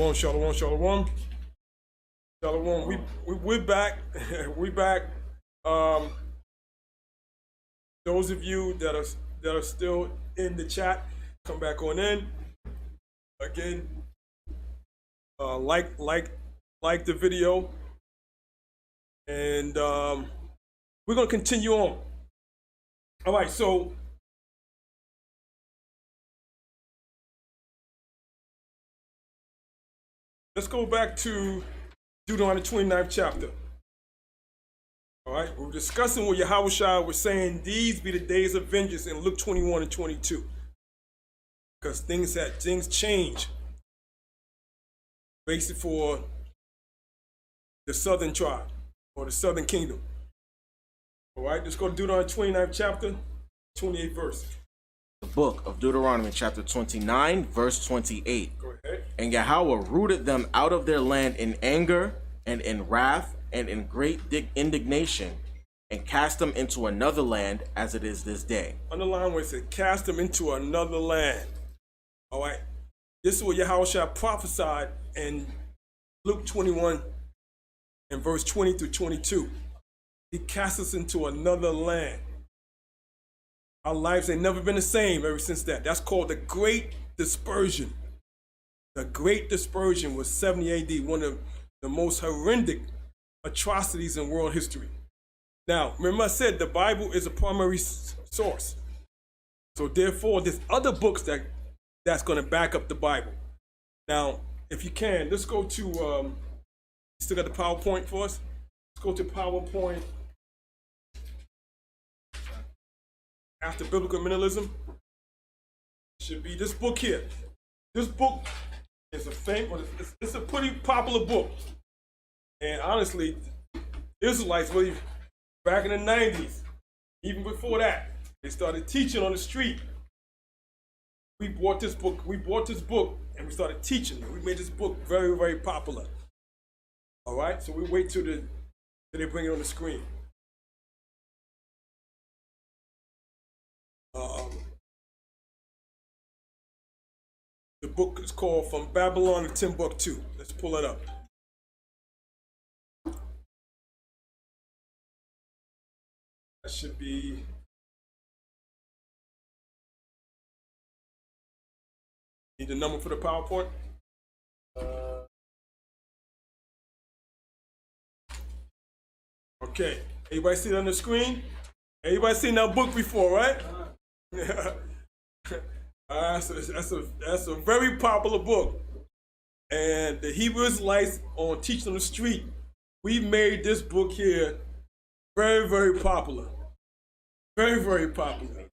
Shalom, shalom, shalom. Shalom. We're back. We're back. Those of you that are still in the chat, come back on in. Again, like the video, and we're gonna continue on. All right, so let's go back to Deuteronomy 29th chapter. All right, we're discussing what Yahushua was saying, these be the days of vengeance in Luke 21 and 22. Because things change. Basically for the southern tribe or the southern kingdom. All right, let's go to Deuteronomy 29th chapter, 28th verse. The book of Deuteronomy chapter 29 verse 28. Go ahead. And Yahweh rooted them out of their land in anger and in wrath and in great indignation, and cast them into another land as it is this day. Underline where it says, cast them into another land. All right. This is what Yahushua prophesied in Luke 21 and verse 20 through 22. He cast us into another land. Our lives ain't never been the same ever since that. That's called the Great Dispersion. The Great Dispersion was 70 AD, one of the most horrific atrocities in world history. Now, remember I said the Bible is a primary source. So therefore, there's other books that's going to back up the Bible. Now, if you can, let's go to, still got the PowerPoint for us? Let's go to PowerPoint. After Biblical Minimalism, should be this book here. This book is it's a pretty popular book. And honestly, Israelites, really, back in the 90s, even before that, they started teaching on the street. We bought this book, and we started teaching. We made this book very, very popular. All right, so we wait till they bring it on the screen. The book is called From Babylon to Timbuktu. Let's pull it up. That should be need the number for the PowerPoint. Okay, everybody see it on the screen? Everybody seen that book before, right? So that's a very popular book. And the Hebrew Israelites on Teaching on the Street, we made this book here very, very popular. Very, very popular.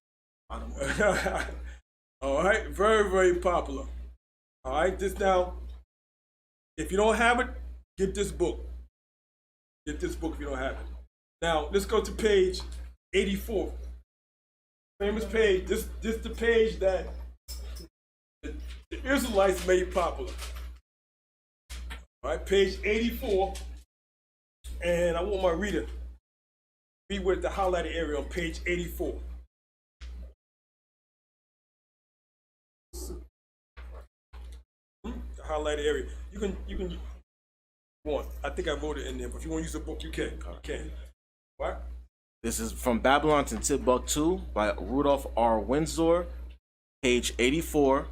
All right, very, very popular. All right, this now, if you don't have it, get this book. Get this book if you don't have it. Now, let's go to page 84. Famous page. This the page that the Israelites made popular. All right, page 84. And I want my reader to be with the highlighted area on page 84. The highlighted area. You can go on. I think I wrote it in there, but if you want to use the book, you can. You can. What? This is From Babylon to Timbuktu by Rudolph R. Windsor, page 84,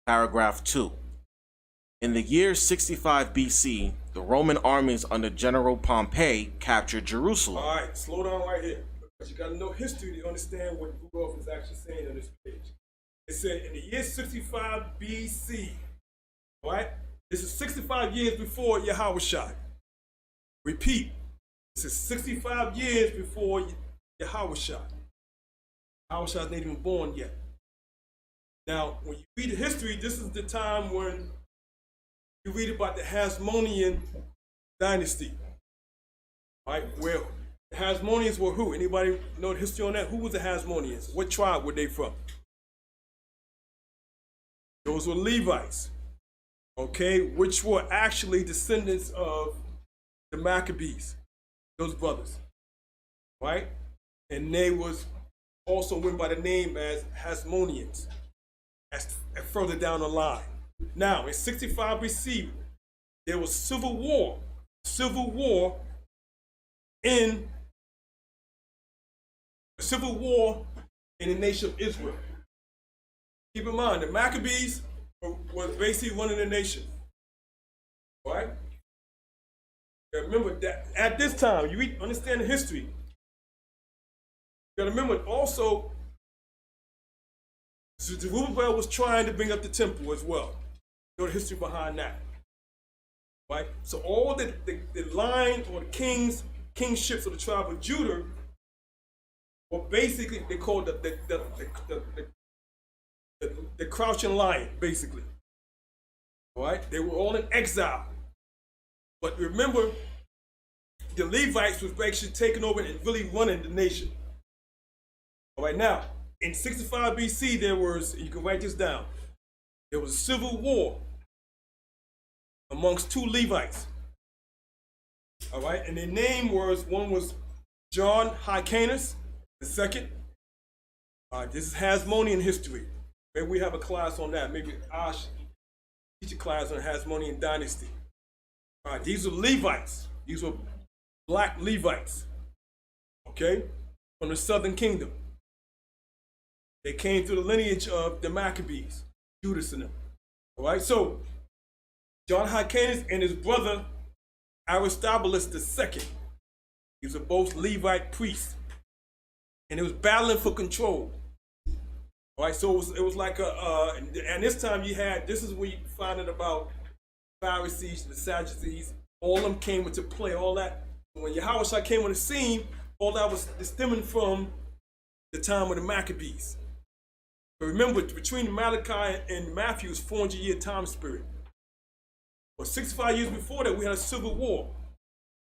paragraph 2. In the year 65 BC, the Roman armies under General Pompey captured Jerusalem. All right, slow down right here. Because you got to know history to understand what Rudolph is actually saying on this page. It said in the year 65 BC, all right? This is 65 years before Yahushua. Repeat. This is 65 years before Yahushua. Yahushua is not even born yet. Now, when you read the history, this is the time when you read about the Hasmonean dynasty. Right? Where the Hasmoneans were who? Anybody know the history on that? Who was the Hasmoneans? What tribe were they from? Those were Levites. Okay, which were actually descendants of the Maccabees. Those brothers, right? And they was also went by the name as Hasmoneans, as further down the line. Now, in 65 BC, there was civil war in the nation of Israel. Keep in mind, the Maccabees was basically running the nation, right? Remember that at this time, you understand the history. You gotta remember also, Zerubbabel was trying to bring up the temple as well. You know the history behind that, right? So all the line or the kingships of the tribe of Judah were basically, they called the crouching lion, basically. All right, they were all in exile. But remember, the Levites was actually taking over and really running the nation. All right, now, in 65 BC, there was, you can write this down, there was a civil war amongst two Levites. All right, and their name was, one was John Hyrcanus, the second. This is Hasmonean history. Maybe we have a class on that. Maybe Ash teach a class on Hasmonean dynasty. All right, these are Levites. These were black Levites, okay, from the southern kingdom. They came through the lineage of the Maccabees, Judas and them. All right, so John Hyrcanus and his brother Aristobulus II, these are both Levite priests, and it was battling for control. All right, so it was like and this time you had, this is where you find it about Pharisees, the Sadducees, all of them came into play, all that. When Yahushua came on the scene, all that was stemming from the time of the Maccabees. But remember, between Malachi and Matthew is 400-year time period. But 65 years before that, we had a civil war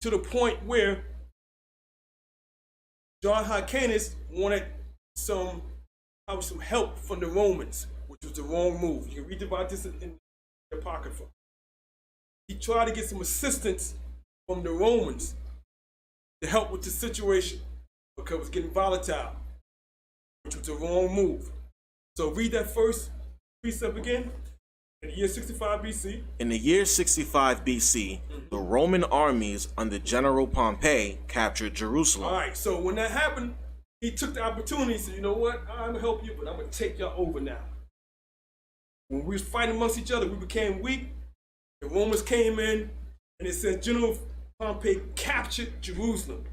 to the point where John Hyrcanus wanted some help from the Romans, which was the wrong move. You can read about this in the Apocrypha. He tried to get some assistance from the Romans to help with the situation because it was getting volatile, which was the wrong move. So read that first precept again. In the year 65 BC. In the year 65 BC, the Roman armies under General Pompey captured Jerusalem. All right, so when that happened, he took the opportunity and said, you know what, I'm going to help you, but I'm going to take y'all over now. When we was fighting amongst each other, we became weak. The Romans came in, and it said General Pompey captured Jerusalem.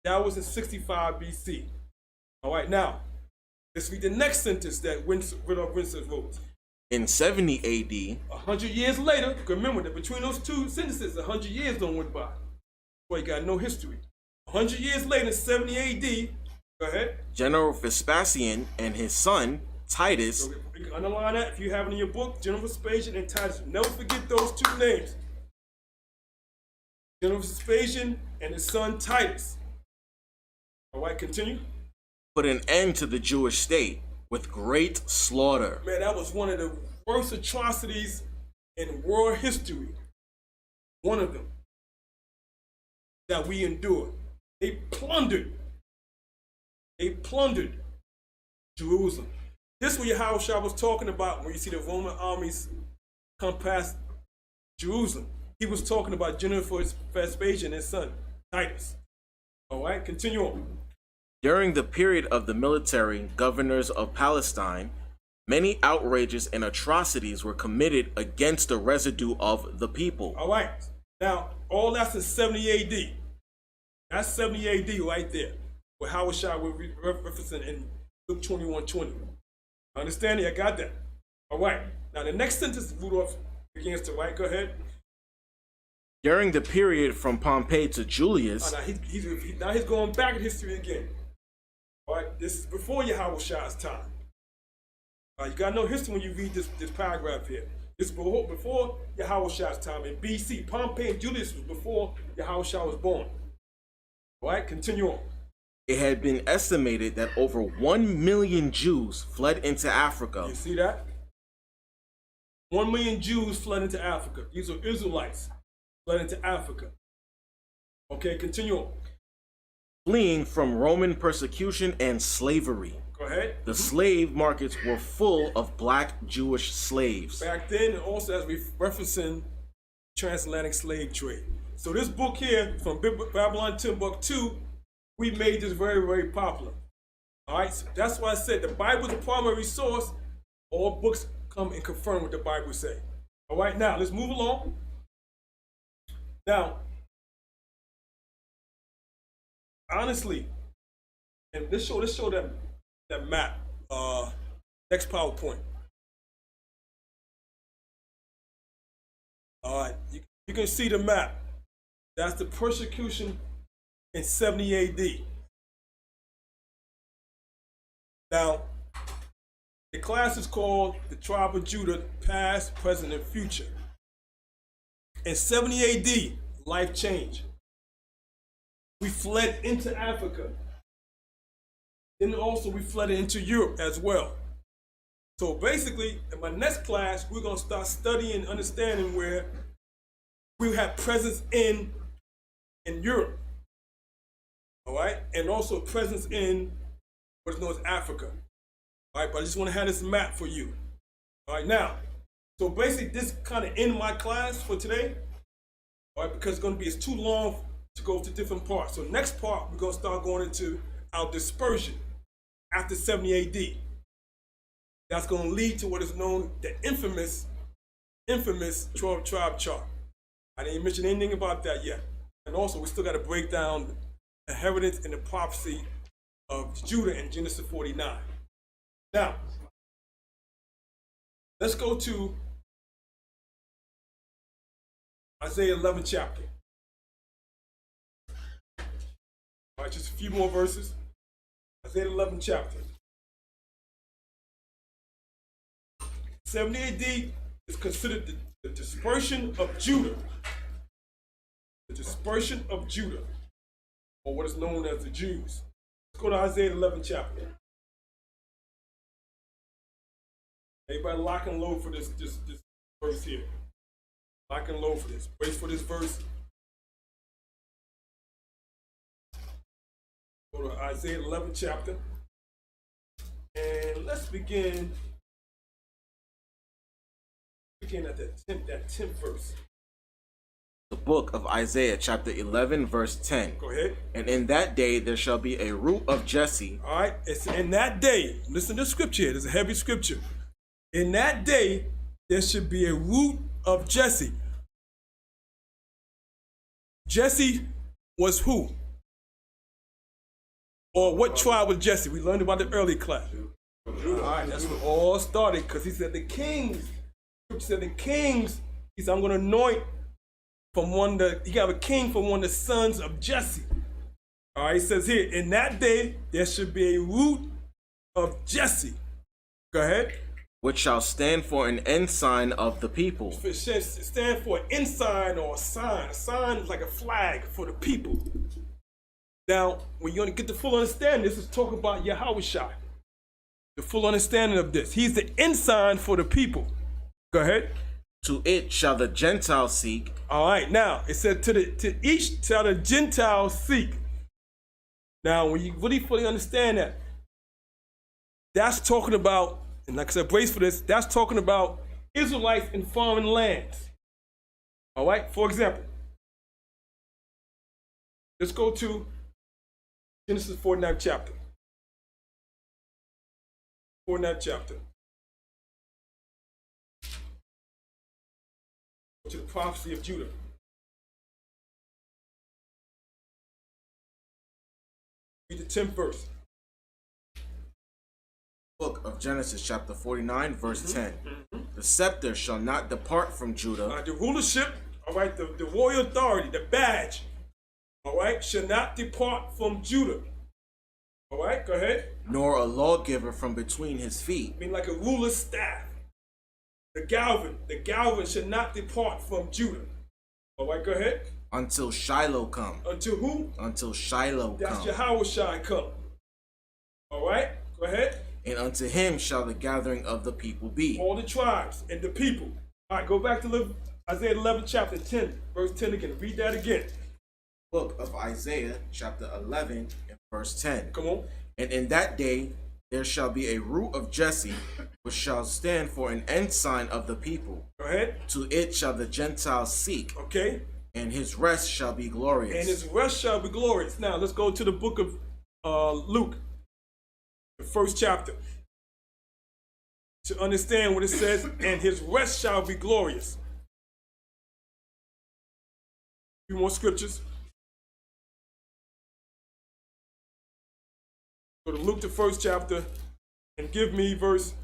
That was in 65 BC. All right, now, let's read the next sentence that Rudolph Winston wrote. In 70 AD, 100 years later, remember that between those two sentences, 100 years don't went by. Boy, you got no history. 100 years later, 70 AD, go ahead. General Vespasian and his son, Titus. So you can underline that if you have it in your book, General Vespasian and Titus. Never forget those two names. General Vespasian and his son, Titus. All right, continue. Put an end to the Jewish state with great slaughter. Man, that was one of the worst atrocities in world history. One of them that we endured. They plundered Jerusalem. This is what Yahushua was talking about when you see the Roman armies come past Jerusalem. He was talking about General Vespasian and his son, Titus. All right, continue on. During the period of the military governors of Palestine, many outrages and atrocities were committed against the residue of the people. All right. Now, all that's in 70 AD. That's 70 AD right there. What Yahushua was referencing in Luke 21:20. Understand it? I got that. All right. Now, the next sentence Rudolph begins to write. Go ahead. During the period from Pompey to Julius. Now he's going back in history again. All right, this is before Yahushua's time. All right, you gotta know history when you read this paragraph here. This is before Yahushua's time in BC. Pompey and Julius was before Yahushua was born. All right, continue on. It had been estimated that over 1 million Jews fled into Africa. You see that? 1 million Jews fled into Africa. These are Israelites fled into Africa. Okay, continue on. Fleeing from Roman persecution and slavery. Go ahead. The slave markets were full of black Jewish slaves. Back then, and also as we're referencing transatlantic slave trade. So this book here, from Babylon Timbuktu, we made this very, very popular. All right, so that's why I said the Bible is the primary source. All books come and confirm what the Bible say. All right, now let's move along. Now, honestly, and let's show that map. Next PowerPoint. All right, you can see the map. That's the persecution in 70 AD. Now, the class is called the Tribe of Judah, Past, Present, and Future. In 70 AD, life changed. We fled into Africa. Then also we fled into Europe as well. So basically, in my next class, we're going to start studying and understanding where we have presence in Europe. All right? And also presence in what is known as Africa. All right, but I just want to have this map for you. All right, now, so basically this kind of end my class for today. All right, because it's too long to go to different parts. So next part, we're going to start going into our dispersion after 70 AD. That's going to lead to what is known the infamous 12-tribe chart. I didn't mention anything about that yet. And also, we still got to break down the inheritance and the prophecy of Judah in Genesis 49. Now, let's go to Isaiah 11 chapter. All right, just a few more verses. Isaiah 11 chapter. 70 AD is considered the dispersion of Judah. The dispersion of Judah, or what is known as the Jews. Let's go to Isaiah 11 chapter. Everybody lock and load for this verse here. Lock and load for this. Brace for this verse. Go to Isaiah 11 chapter. And let's begin at that 10th verse. The book of Isaiah, chapter 11, verse 10. Go ahead. And in that day there shall be a root of Jesse. All right. It's in that day. Listen to the scripture here. There's a heavy scripture. In that day, there should be a root of Jesse. Jesse was who? Or what tribe was Jesse? We learned about it early class. All right, that's where it all started, because he said the kings. Scripture said the kings. He said, I'm going to anoint from you got a king from one of the sons of Jesse. All right, he says here, in that day, there should be a root of Jesse. Go ahead. Which shall stand for an ensign of the people. It stands for an ensign or a sign. A sign is like a flag for the people. Now, when you're going to get the full understanding, this is talking about Yahushua. The full understanding of this. He's the ensign for the people. Go ahead. To it shall the Gentiles seek. All right. Now, it said to each shall the Gentiles seek. Now, when you really fully understand that, that's talking about, and like I said, brace for this, that's talking about Israelites in foreign lands. All right? For example, let's go to Genesis 49th chapter. 49th chapter. To the prophecy of Judah. Read the 10th verse. Book of Genesis, chapter 49, verse 10. The scepter shall not depart from Judah. The rulership, all right, the royal authority, the badge, all right, shall not depart from Judah. All right, go ahead. Nor a lawgiver from between his feet. I mean, like a ruler's staff. The Galvin should not depart from Judah. All right, go ahead. Until Shiloh come. Until who? Until Shiloh come. That's Yahushua come. All right, go ahead. And unto him shall the gathering of the people be. All the tribes and the people. All right, go back to Isaiah 11, chapter 10, verse 10 again. Read that again. Book of Isaiah, chapter 11, and verse 10. Come on. And in that day there shall be a root of Jesse, which shall stand for an ensign of the people. Go ahead. To it shall the Gentiles seek, Okay. and his rest shall be glorious. And his rest shall be glorious. Now let's go to the book of Luke, the first chapter, to understand what it says. And his rest shall be glorious. A few more scriptures. Go to Luke, the first chapter, and give me verse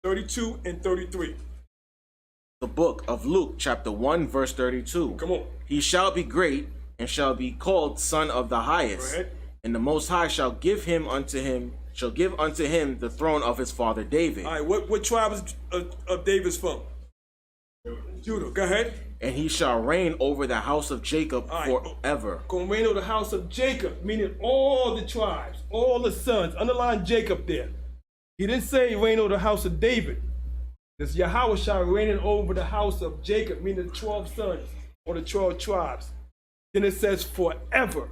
32 and 33. The book of Luke, chapter 1, verse 32. Come on. He shall be great, and shall be called Son of the Highest. Go ahead. And the Most High shall give unto him the throne of his father David. All right, what tribe is of David's from? Judah. Go ahead. And he shall reign over the house of Jacob forever. Going to reign over the house of Jacob, meaning all the tribes, all the sons. Underline Jacob there. He didn't say reign over the house of David. This Yahweh shall reign over the house of Jacob, meaning the 12 sons or the 12 tribes. Then it says forever.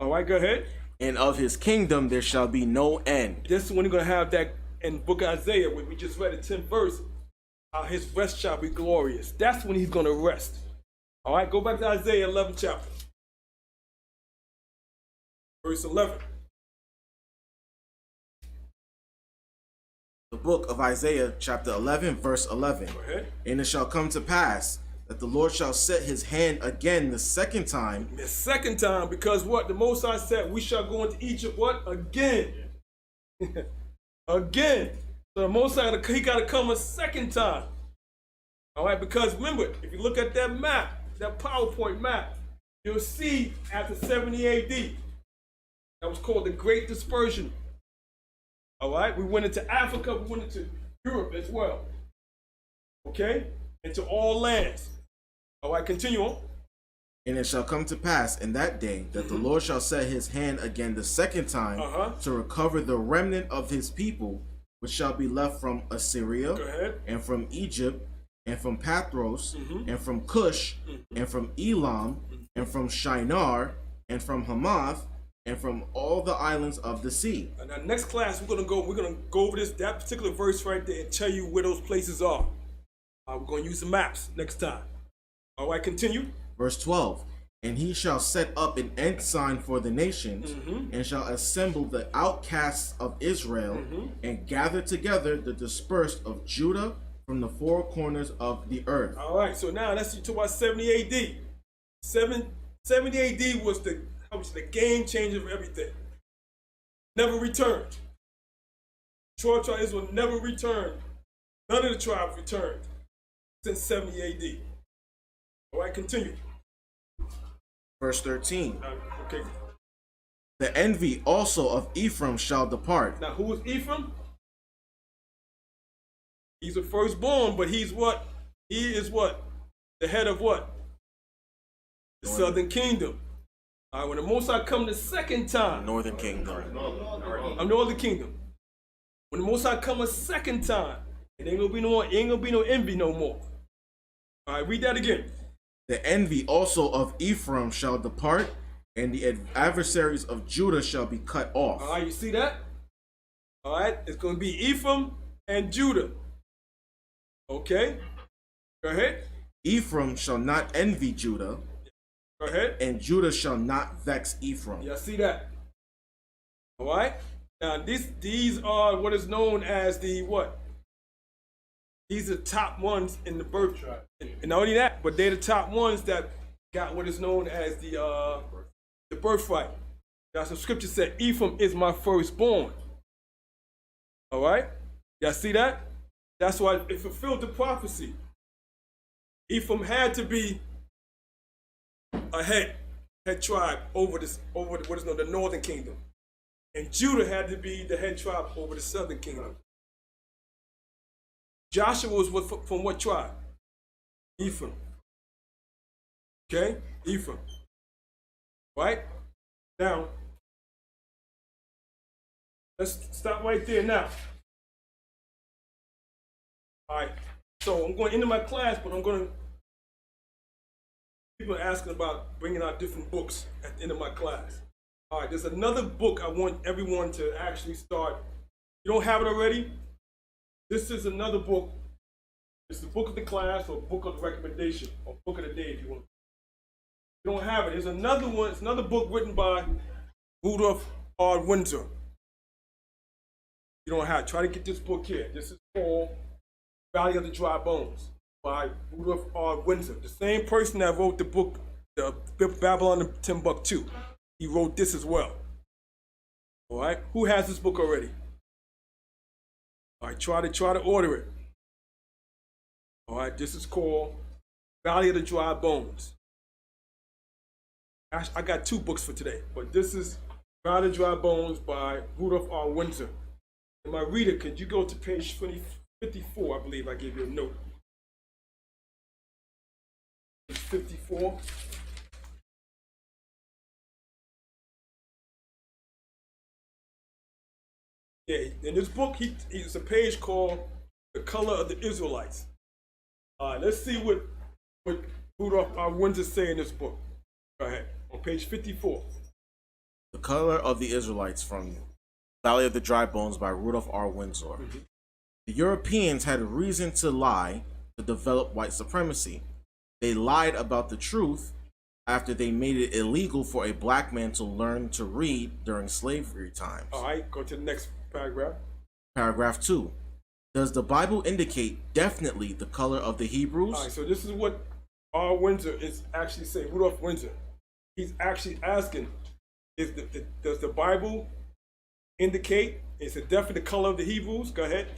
All right, go ahead. And of his kingdom there shall be no end. This is when you're going to have that in the book of Isaiah, when we just read the 10th verse. His rest shall be glorious. That's when he's going to rest. All right, go back to Isaiah 11 chapter. Verse 11. The book of Isaiah, chapter 11, verse 11. Go ahead. And it shall come to pass that the Lord shall set his hand again the second time. The second time, because what? The Most High said, we shall go into Egypt, what? Again. Again. So the Most High, he got to come a second time. All right, because remember, if you look at that map, that PowerPoint map, you'll see after 70 AD, that was called the Great Dispersion. All right, we went into Africa, we went into Europe as well. Okay, into all lands. All right, continue on. And it shall come to pass in that day that the Lord shall set his hand again the second time to recover the remnant of his people, which shall be left from Assyria, and from Egypt, and from Pathros, and from Cush, and from Elam, and from Shinar, and from Hamath, and from all the islands of the sea. And now next class we're gonna go over that particular verse right there and tell you where those places are. We're gonna use the maps next time. All right, continue. Verse 12. And he shall set up an ensign for the nations, and shall assemble the outcasts of Israel, and gather together the dispersed of Judah from the four corners of the earth. All right, so now let's talk about 70 AD. 70 AD was the game changer of everything. Never returned. 12 tribes of Israel never returned. None of the tribes returned since 70 AD. All right, continue. Verse 13. Okay. The envy also of Ephraim shall depart. Now, who is Ephraim? He's the firstborn, but he's what? He is what? The head of what? The southern kingdom. All right, when the Most High come the second time. Northern kingdom. Northern kingdom. When the Most High come a second time, it ain't gonna be no envy no more. All right, read that again. The envy also of Ephraim shall depart, and the adversaries of Judah shall be cut off. All right, you see that? All right, it's going to be Ephraim and Judah. Okay, go ahead. Ephraim shall not envy Judah. Go ahead. And Judah shall not vex Ephraim. Yeah, see that? All right. Now these are what is known as the what? These are the top ones in the birth tribe. And not only that, but they're the top ones that got what is known as the birthright. Now some scripture said, Ephraim is my firstborn. All right? Y'all see that? That's why it fulfilled the prophecy. Ephraim had to be a head tribe over what is known the northern kingdom. And Judah had to be the head tribe over the southern kingdom. Joshua was from what tribe? Ephraim. Okay? Ephraim. Right? Now, let's stop right there now. All right. So I'm going to end my class, but people are asking about bringing out different books at the end of my class. All right, there's another book I want everyone to actually start. You don't have it already? This is another book. It's the book of the class or book of the recommendation or book of the day if you want. If you don't have it. There's another one. It's another book written by Rudolph R. Windsor. You don't have it. Try to get this book here. This is called Valley of the Dry Bones by Rudolph R. Windsor. The same person that wrote the book, the Babylon and Timbuktu. He wrote this as well. All right. Who has this book already? All right. Try to order it. All right. This is called Valley of the Dry Bones. I got two books for today, but this is Valley of the Dry Bones by Rudolph R. Windsor. And my reader, could you go to page 54? I believe I gave you a note. Page 54. Yeah, in this book, it's a page called The Color of the Israelites. All right, let's see what Rudolph R. Windsor say in this book. Go ahead, on page 54. The Color of the Israelites from Valley of the Dry Bones by Rudolph R. Windsor. Mm-hmm. The Europeans had a reason to lie to develop white supremacy. They lied about the truth after they made it illegal for a black man to learn to read during slavery times. All right, go to the next paragraph. Paragraph 2. Does the Bible indicate definitely the color of the Hebrews? All right, so this is what R. Windsor is actually saying, Rudolph Windsor. He's actually asking, does the Bible indicate, is it definitely the color of the Hebrews? Go ahead.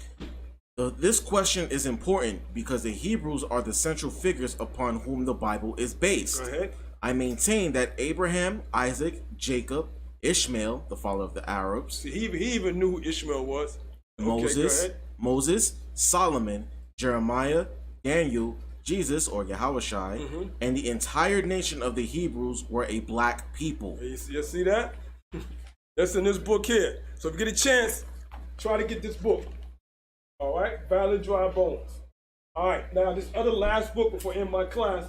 This question is important because the Hebrews are the central figures upon whom the Bible is based. Go ahead. I maintain that Abraham, Isaac, Jacob, Ishmael, the father of the Arabs. See, he even knew who Ishmael was. Moses, Solomon, Jeremiah, Daniel, Jesus or Yahushua, and the entire nation of the Hebrews were a black people. You see that? That's in this book here. So if you get a chance, try to get this book. All right, Valley of Dry Bones. All right, now this other last book before I end my class,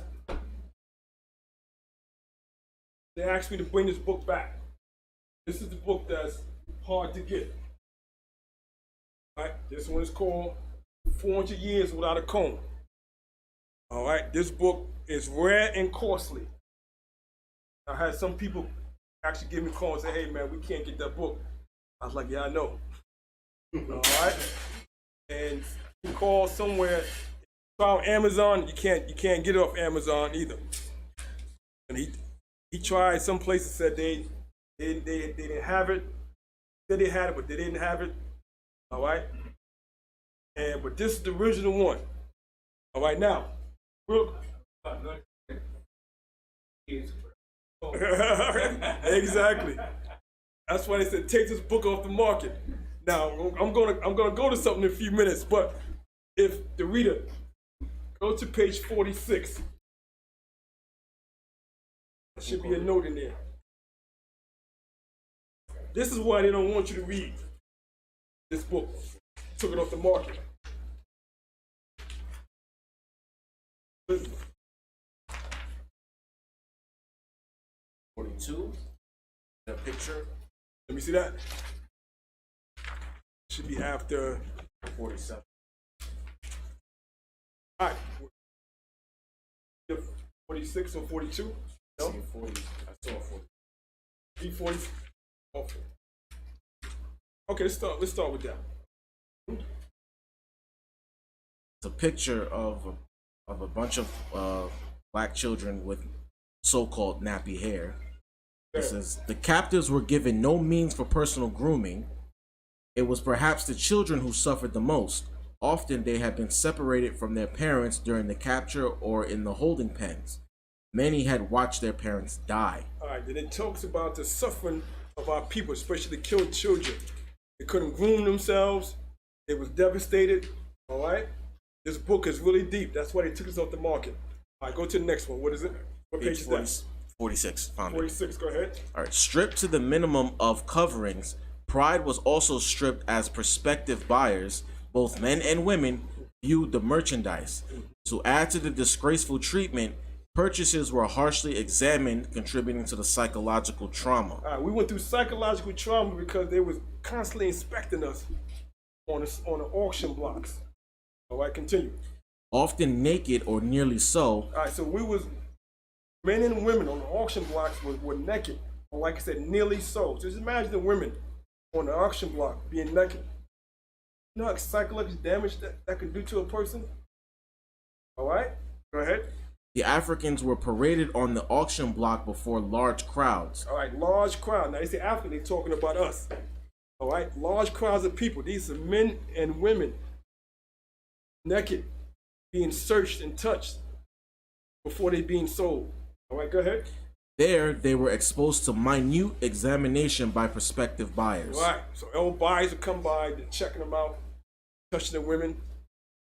they asked me to bring this book back. This is the book that's hard to get. All right, this one is called 400 Years Without a Comb. All right, this book is rare and costly. I had some people actually give me a call and say, hey man, we can't get that book. I was like, yeah, I know. All right. And you call somewhere, try on Amazon, you can't get it off Amazon either. And he tried some places, said they didn't have it. Said they had it, but they didn't have it. All right. But this is the original one. All right, now. Exactly. That's why they said take this book off the market. Now I'm gonna go to something in a few minutes, but if the reader go to page 46, there should be a note in there. This is why they don't want you to read this book. Took it off the market. Listen. 42. The picture. Let me see that. Should be after 47. All right. 46 or 42? No? 40. I saw 40. 340. Okay. Okay, let's start with that. It's a picture of a bunch of black children with so-called nappy hair. It says, the captives were given no means for personal grooming. It was perhaps the children who suffered the most. Often they had been separated from their parents during the capture or in the holding pens. Many had watched their parents die. All right, then it talks about the suffering of our people, especially the killed children. They couldn't groom themselves. They was devastated. All right? This book is really deep. That's why they took us off the market. All right, go to the next one. What is it? What page is that? 46. Found 46, go ahead. All right. Stripped to the minimum of coverings, pride was also stripped as prospective buyers. Both men and women viewed the merchandise. To add to the disgraceful treatment, Purchases were harshly examined, contributing to the psychological trauma. All right, we went through psychological trauma because they was constantly inspecting us on the auction blocks. All right, continue. Often naked or nearly so, All right, so we was, men and women on the auction blocks were naked, or like I said, nearly so. So just imagine the women on the auction block being naked. You know how psychological damage that can do to a person? All right, go ahead. the Africans were paraded on the auction block before large crowds. All right, large crowd. Now, they say African, they're talking about us. All right, large crowds of people. These are men and women, naked, being searched and touched before they being sold. All right, go ahead. There, they were exposed to minute examination by prospective buyers. All right, so old buyers will come by, they're checking them out, touching the women,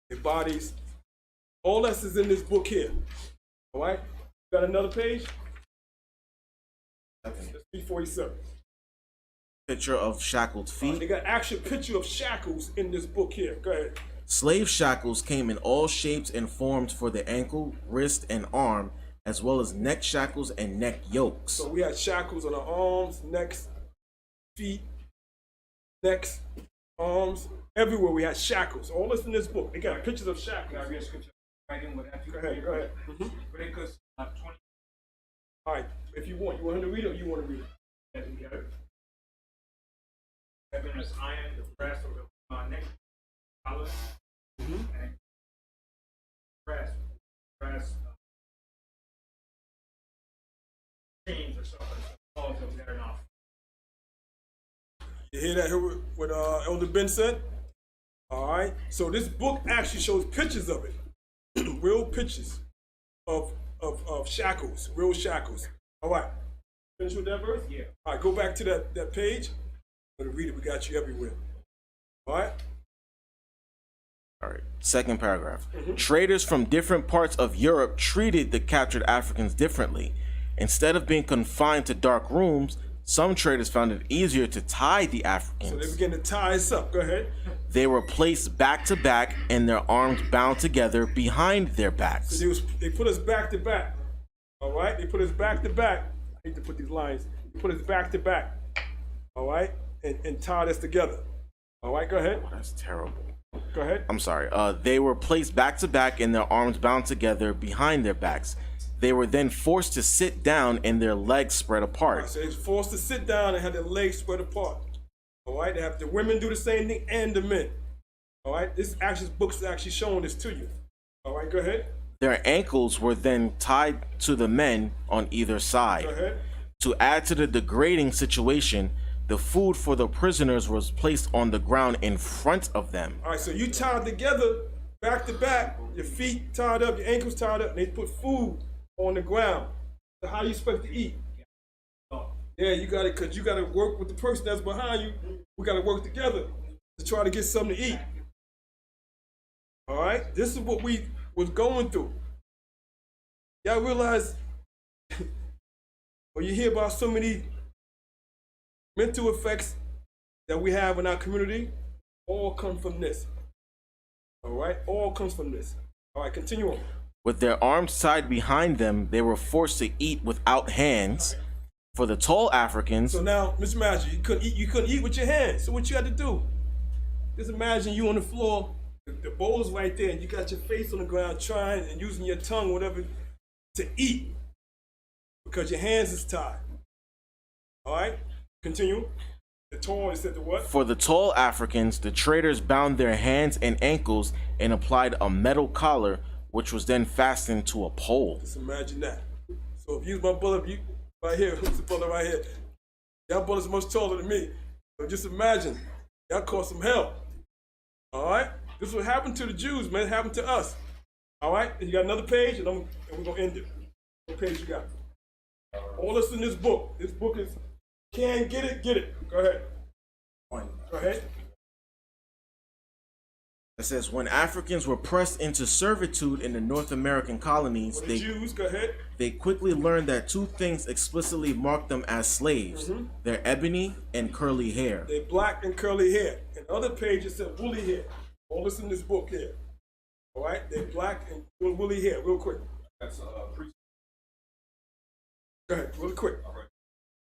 their bodies. All this is in this book here. All right, got another page? That's 347. Picture of shackled feet. They got actual picture of shackles in this book here. Go ahead. Slave shackles came in all shapes and forms for the ankle, wrist, and arm, as well as neck shackles and neck yokes. So we had shackles on our arms, necks, feet, necks, arms, everywhere we had shackles. All this in this book. They got pictures of shackles. Can I read a scripture right in with that? Go ahead, go ahead. Leviticus 20. All right, if you want him to read it or you want to read it? As we get it. Heaven is iron, the brass of the neck, collar, and brass chains or something. All of them that are not. You hear that here what Elder Ben said? All right, so this book actually shows pictures of it. Real pictures of shackles, real shackles. All right, finish with that verse? Yeah. All right, go back to that page. I'm going to read it. We got you everywhere. All right? All right, second paragraph. Traders from different parts of Europe treated the captured Africans differently. Instead of being confined to dark rooms, some traders found it easier to tie the So Africans. they begin to tie us up. Go ahead. They were placed back to back and their arms bound together behind their backs. So they put us back to back. All right? They put us back to back. I hate to put these lines. They put us back to back. All right? And tied us together. All right? Go ahead. Oh, that's terrible. Go ahead. I'm sorry. They were placed back to back and their arms bound together behind their backs. They were then forced to sit down and their legs spread All right, apart. so they're forced to sit down and have their legs spread apart. All right? They have the women do the same thing and the men. All right? This book's actually showing this to you. All right? Go ahead. Their ankles were then tied to the men on either side. Go ahead. To add to the degrading situation, the food for the prisoners was placed on the ground in front of them. All right, so you tied together, back to back, your feet tied up, your ankles tied up, and they put food on the ground. So how you expect to eat? Yeah, you got to, because you got to work with the person that's behind you. We got to work together to try to get something to eat. All right, this is what we was going through. Y'all realize, when you hear about so many mental effects that we have in our community, all come from this. All right, all comes from this. All right, continue on. With their arms tied behind them, they were forced to eat without hands. For the tall Africans, So now, Mr. Manager, you couldn't eat with your hands. So what you had to do? Just imagine you on the floor, the bowl's right there, and you got your face on the ground trying and using your tongue, whatever, to eat because your hands is tied. All right, continue. The tall, it said the what? for the tall Africans, the traders bound their hands and ankles and applied a metal collar, which was then fastened to a pole. Just imagine that. So if you my brother, you right here, who's the brother right here? Y'all brother's much taller than me. So just imagine, y'all caused some hell. All right? This is what happened to the Jews, man. It happened to us. All right? And you got another page, and we're going to end it. What page you got? All this in this book. This book is, can't get it, get it. Go ahead. Go ahead. It says, when Africans were pressed into servitude in the North American colonies, For the Jews, go ahead. they quickly learned that two things explicitly marked them as slaves, their ebony and curly hair. They black and curly hair. And the other page it said woolly hair. All this in this book here. All right? They black and woolly hair. Real quick. That's priest. Go ahead, really quick. All right.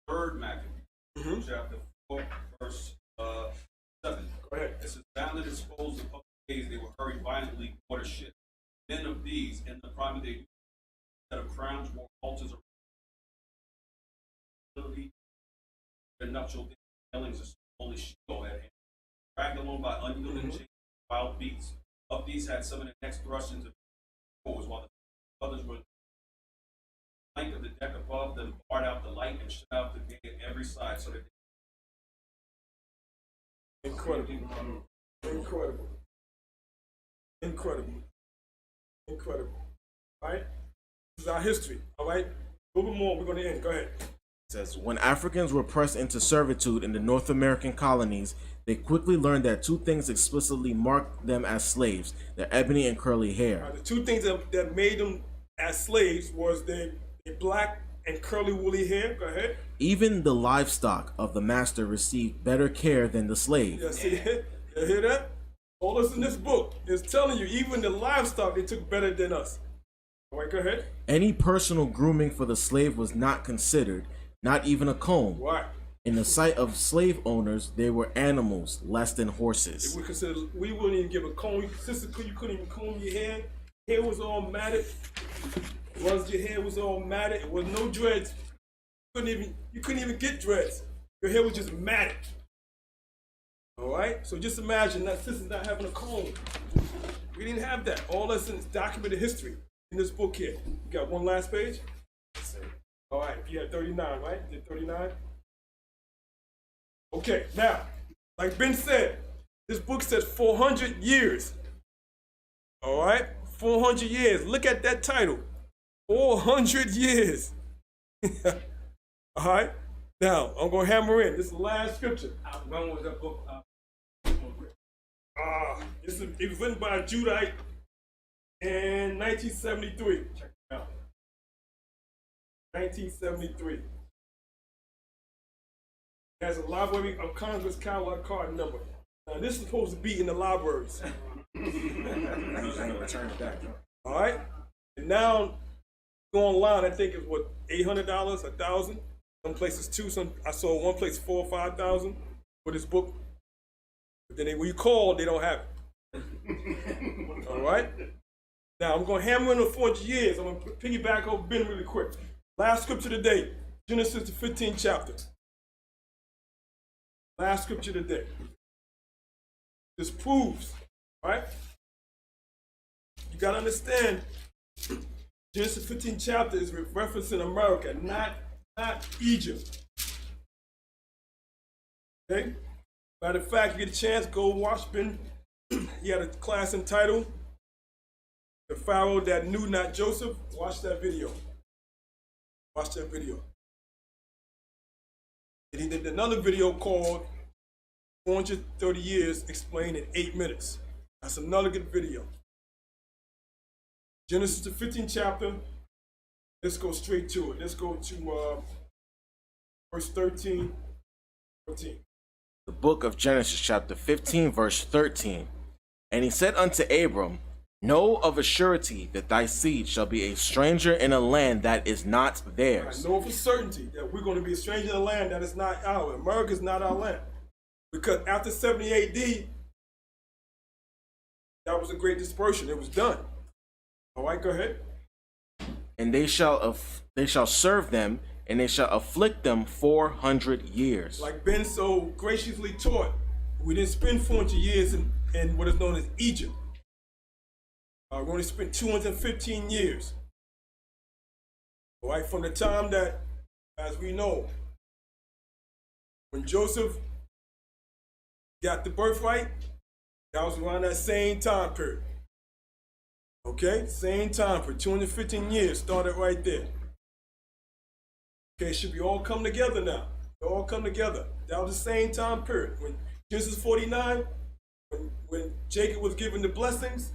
Third Maccabees, chapter 4, verse 7. Go ahead. It says, bound and disposed of public days, they were hurried violently toward a ship. Men of these, in the prime of their youth, instead of crowns, wore halters of their nuptial dwellings of only Sheol at hand. Dragged along by unyielding chains, wild beasts. Of these had some of the necks thrust into doors, while the others were the length of the deck above them, barred out the light and shut out the day at every side, so that Incredible. Incredible. Incredible. Incredible. All right? This is our history. All right? A little bit more, we're going to end. Go ahead. It says, when Africans were pressed into servitude in the North American colonies, they quickly learned that two things explicitly marked them as slaves: their ebony and curly hair. The two things that made them as slaves was their black and curly woolly hair. Go ahead. Even the livestock of the master received better care than the slave. Yeah, see it? You hear that? All this in this book is telling you, even the livestock, they took better than us. All right, go ahead. Any personal grooming for the slave was not considered, not even a comb. Why? In the sight of slave owners, they were animals less than horses. We wouldn't even give a comb. Sister, you couldn't even comb your hair. Hair was all matted. Your hair was all matted. It was no dreads. You couldn't even get dreads. Your hair was just matted. All right. So just imagine that sister's not having a comb. We didn't have that. All this is documented history in this book here. You got one last page. All right. You had 39, right? You did 39. Okay. Now, like Ben said, this book says 400 years. All right. 400 years. Look at that title. 400 years. All right. Now, I'm going to hammer in. This is the last scripture. When was that book? It was written by a Judite in 1973. Check it out. 1973. It has a Library of Congress catalog card number. Now, this is supposed to be in the libraries. All right. And now, go online. I think it's what, $800, $1,000. Some places two. I saw one place $4,000 or $5,000 for this book. But then when you call, they don't have it. All right. Now I'm going to hammer in the 400 years. I'm going to piggyback over Ben really quick. Last scripture today, Genesis the 15th chapter. Last scripture today. This proves, right? You got to understand, Genesis 15th chapter is referencing America, not Egypt. Okay? Matter of fact, you get a chance, go watch Ben. He had a class entitled The Pharaoh That Knew Not Joseph. Watch that video. Watch that video. And he did another video called 430 Years Explained in 8 Minutes. That's another good video. Genesis the 15th chapter. Let's go straight to it. Let's go to verse 13. The book of Genesis, chapter 15, verse 13. And he said unto Abram, know of a surety that thy seed shall be a stranger in a land that is not theirs. I know for certainty that we're going to be a stranger in a land that is not ours. America is not our land. Because after 70 AD, that was a great dispersion. It was done. All right, go ahead. And they shall serve them, and they shall afflict them 400 years. Like Ben so graciously taught, we didn't spend 400 years in what is known as Egypt. We only spent 215 years. All right, from the time that, as we know, when Joseph got the birthright, that was around that same time period. Okay, same time for 215 years, started right there. Okay, it should be all come together now. They all come together. That was the same time period. When Genesis 49, when Jacob was given the blessings,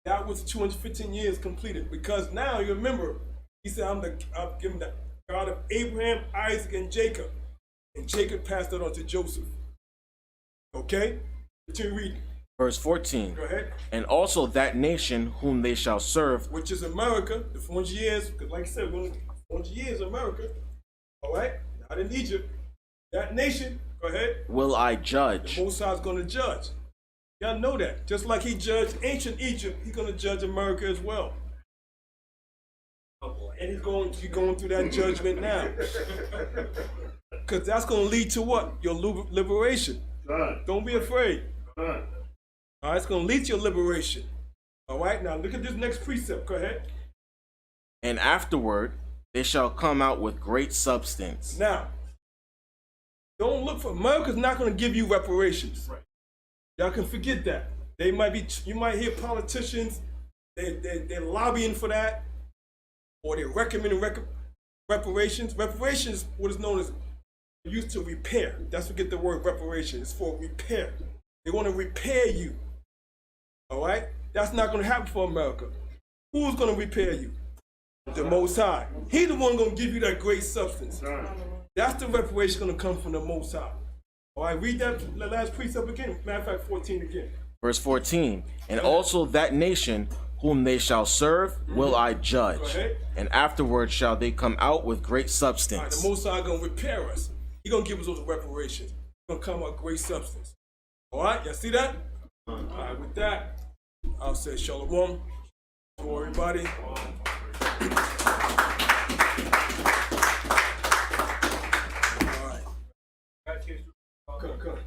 that was 215 years completed. Because now you remember, he said, I've given the God of Abraham, Isaac, and Jacob. And Jacob passed it on to Joseph. Okay? Continue reading. Verse 14. Go ahead. And also that nation whom they shall serve. Which is America, the 400 years, because like I said, we're going to 400 years, America. All right? Not in Egypt. That nation, go ahead. will I judge. The Most High is going to judge. Y'all know that. Just like he judged ancient Egypt, he's going to judge America as well. And he's going through that judgment now. Because that's going to lead to what? Your liberation. Don't be afraid. All right, it's going to lead to your liberation. All right, now look at this next precept. Go ahead. And afterward they shall come out with great substance. Now, don't look for America's not going to give you reparations. Right. Y'all can forget that. They might be. You might hear politicians. They're lobbying for that, or they're recommending reparations. Reparations, what is known as used to repair. That's what get the word reparation. It's for repair. They want to repair you. All right. That's not going to happen for America. Who's going to repair you? The Most High. He's the one going to give you that great substance. That's the reparation going to come from the Most High. All right, read that the last precept again. Matter of fact, 14 again. Verse 14. And also that nation whom they shall serve will I judge. Go ahead. And afterward shall they come out with great All right, substance. the Most High going to repair us. He's going to give us those reparations. He's going to come out great substance. All right, y'all see that? All right, with that, I'll say shalom to everybody. All right. Come.